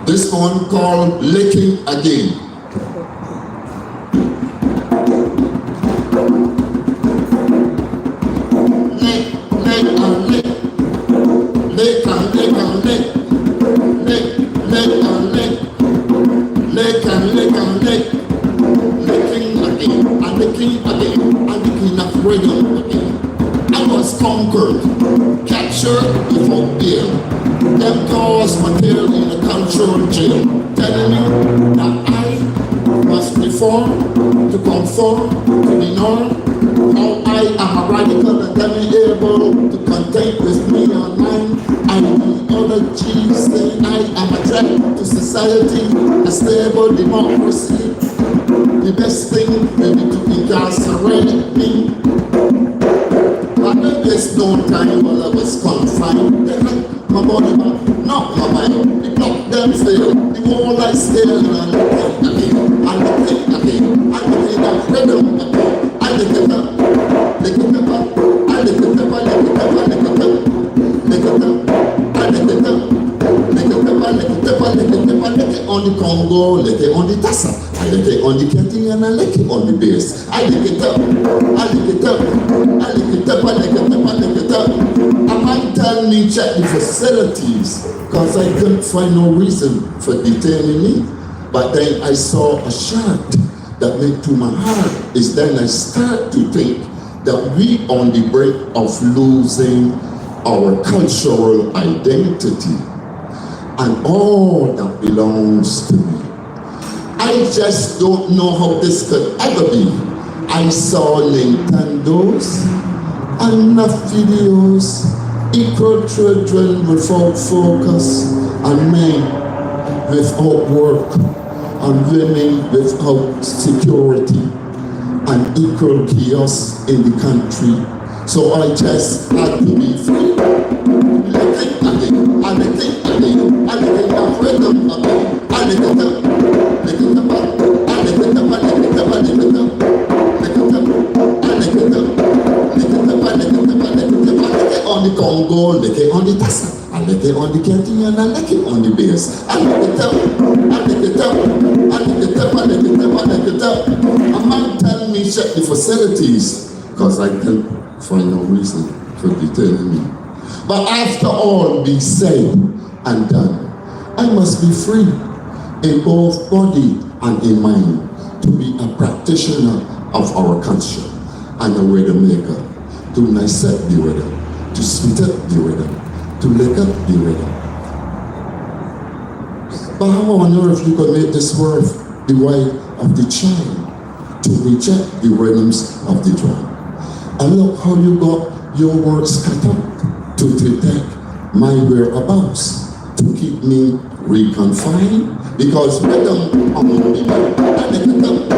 This one called Licking Again. Lick, lick and lick. Lick and lick and lick. Lick, lick and lick. Lick and lick and lick. Licking again, and licking again, and licking of rhythm again. I was conquered, captured without bail. Them cause material in a control jail, telling me that I must reform to conform to the norm. How I am a radical and unable to contend with me or mine. Ideology say I am a threat to society, a stable democracy. The best thing may be to incarcerate me. But there's no time while I was confined. They had my body back, not my mind. It knocked them fail. The whole I still and the thing again, and the thing that rhythm again. I lick it up, lick it up, I lick it up, I lick it up, I lick it up, lick it up, I lick it up, lick it up, I lick it up, I lick it up, I lick it on the Congo, lick it on the Tassa, I lick it on the Kenting and I lick it on the bass. I lick it up, I lick it up, I lick it up, I lick it up, I lick it up. I might tell me check the facilities, cause I couldn't find no reason for detaining me. But then I saw a shirt that made to my heart. Is then I start to think that we on the brink of losing our cultural identity and all that belongs to me. I just don't know how this could ever be. I saw Nintendos and enough videos, equal children without focus, and men without work, and women without security, and equal chaos in the country. So I just had to be free. Licking again, and licking again, and licking up rhythm again, and licking up, licking up, and licking up, and licking up, and licking up, licking up, and licking up, licking up, and licking up, and licking up, and licking on the Congo, licking on the Tassa. I lick it on the Kenting and I lick it on the bass. I lick it up, I lick it up, I lick it up, I lick it up, I lick it up. A man tell me check the facilities, cause I can't find no reason for detaining me. But after all be said and done, I must be free in both body and in mind to be a practitioner of our culture and a rhythm maker, to dissect the rhythm, to sweet up the rhythm, to lick up the rhythm. But how on earth you could make this worth the way of the child to reject the rhythms of the drum? And look how you got your words cut up to detect my whereabouts, to keep me reconfined, because rhythm I'm gonna be like, I lick it up,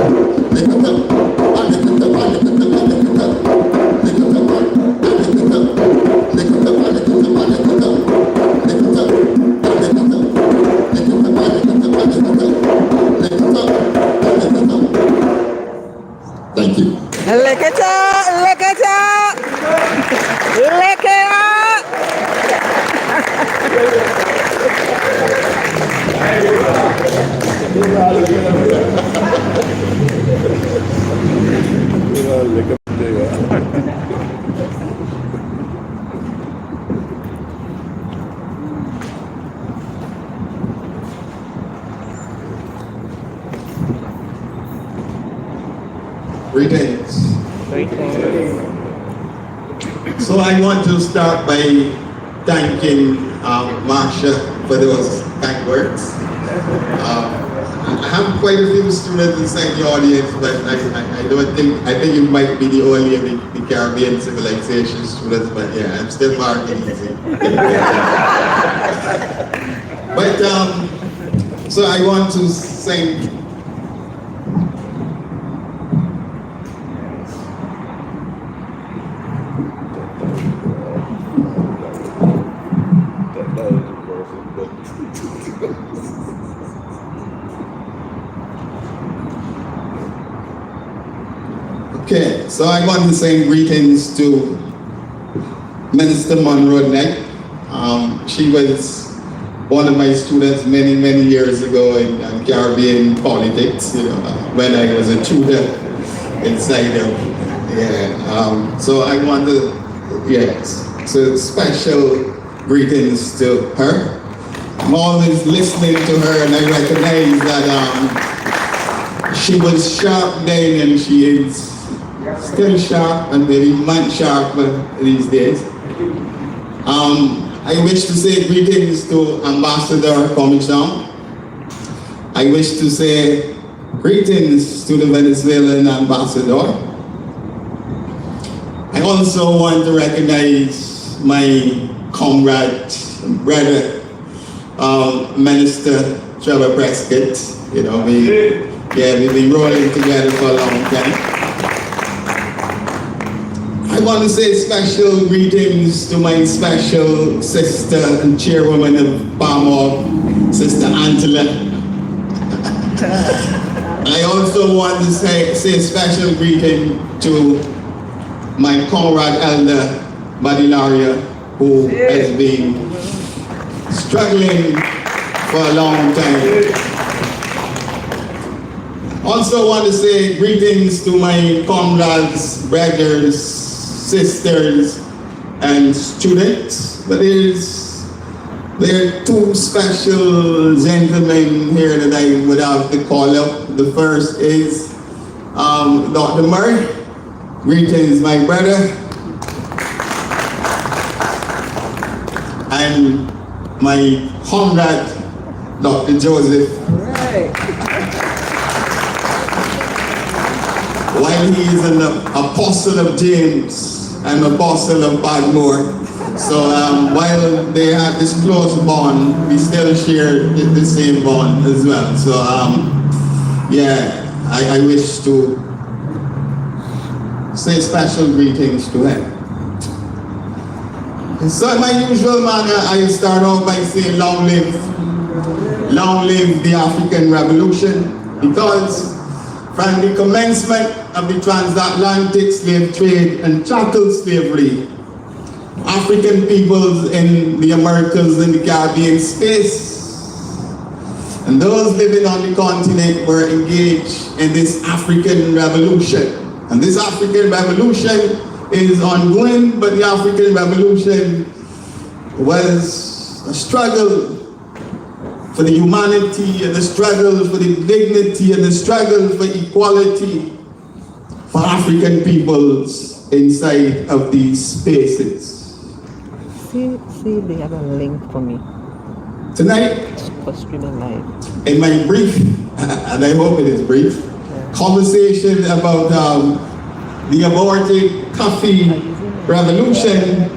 lick it up, I lick it up, I lick it up, I lick it up, lick it up, I lick it up, lick it up, I lick it up, I lick it up, lick it up, I lick it up, lick it up, I lick it up, I lick it up, lick it up, I lick it up. Thank you. Lick it up, lick it up, lick it up. Greetings. So I want to start by thanking Marsha for those kind words. I have quite a few students inside the audience, but I think it might be the only of the Caribbean civilization students, but yeah, I'm still marking easy. But so I want to sing. Okay, so I want to send greetings to Minister Monroe Neck. She was one of my students many, many years ago in Caribbean politics, when I was a tutor inside of, so I want to, so special greetings to her. I'm always listening to her and I recognize that she was sharp then and she is still sharp and maybe man sharp these days. I wish to say greetings to Ambassador Commission. I wish to say greetings to the Venezuelan ambassador. I also want to recognize my comrade, brother, Minister Trevor Prescott. We've been rolling together for a long time. I want to say special greetings to my special sister and chairwoman of Palmore, Sister Angela. I also want to say special greeting to my comrade Elder Badilaria, who has been struggling for a long time. Also want to say greetings to my comrades, brothers, sisters, and students. But there are two special gentlemen here that I would have to call up. The first is Dr. Murray. Greetings, my brother. And my comrade, Dr. Joseph. Right. While he is an apostle of James, I'm an apostle of Badmore. So while they have this close bond, we still share the same bond as well. So I wish to say special greetings to him. So in my usual manner, I start off by saying long live the African Revolution, because from the commencement of the transatlantic slave trade and chattel slavery, African peoples in the Americas and the Caribbean space, and those living on the continent were engaged in this African revolution. And this African revolution is ongoing, but the African revolution was a struggle for the humanity, and the struggle for the dignity, and the struggle for equality for African peoples inside of these spaces. See, they have a link for me. Tonight, For streaming live. in my brief, and I hope it is brief, conversation about the aborted coffee revolution,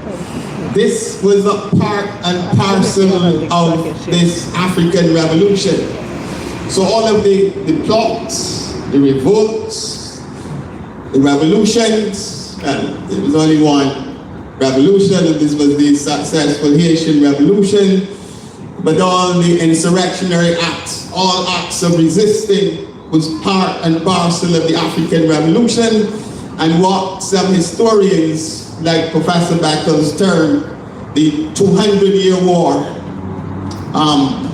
this was a part and parcel of this African revolution. So all of the plots, the revolts, the revolutions, and it was only one revolution, and this was the successful Haitian revolution, but all the insurrectionary acts, all acts of resisting was part and parcel of the African revolution, and what some historians, like Professor Beckles, term the 200-year war,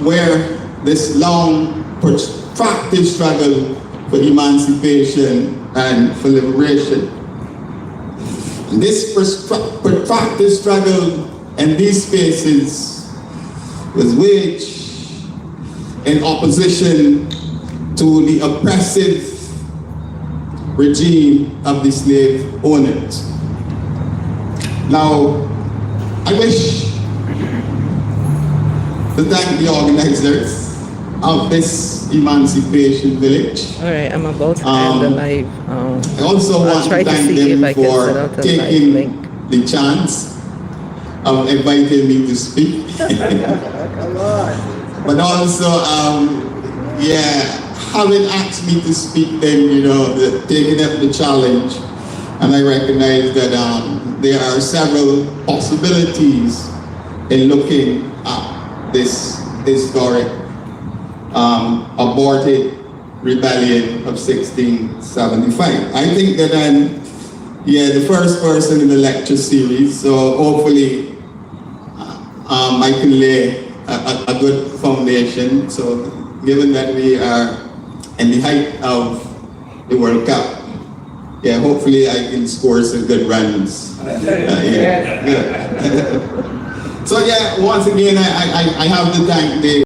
where this long protracted struggle for emancipation and for liberation. And this protracted struggle in these spaces was waged in opposition to the oppressive regime of the slave owners. Now, I wish to thank the organizers of this Emancipation Village. All right, I'm about to end the live. I also want to thank them for taking the chance of inviting me to speak. But also, having asked me to speak, then, taking up the challenge. And I recognize that there are several possibilities in looking at this historic aborted rebellion of 1675. I think that I'm the first person in the lecture series, so hopefully I can lay a good foundation. So given that we are in the height of the World Cup, yeah, hopefully I can score some good runs. Yeah. So yeah, once again, I have to thank the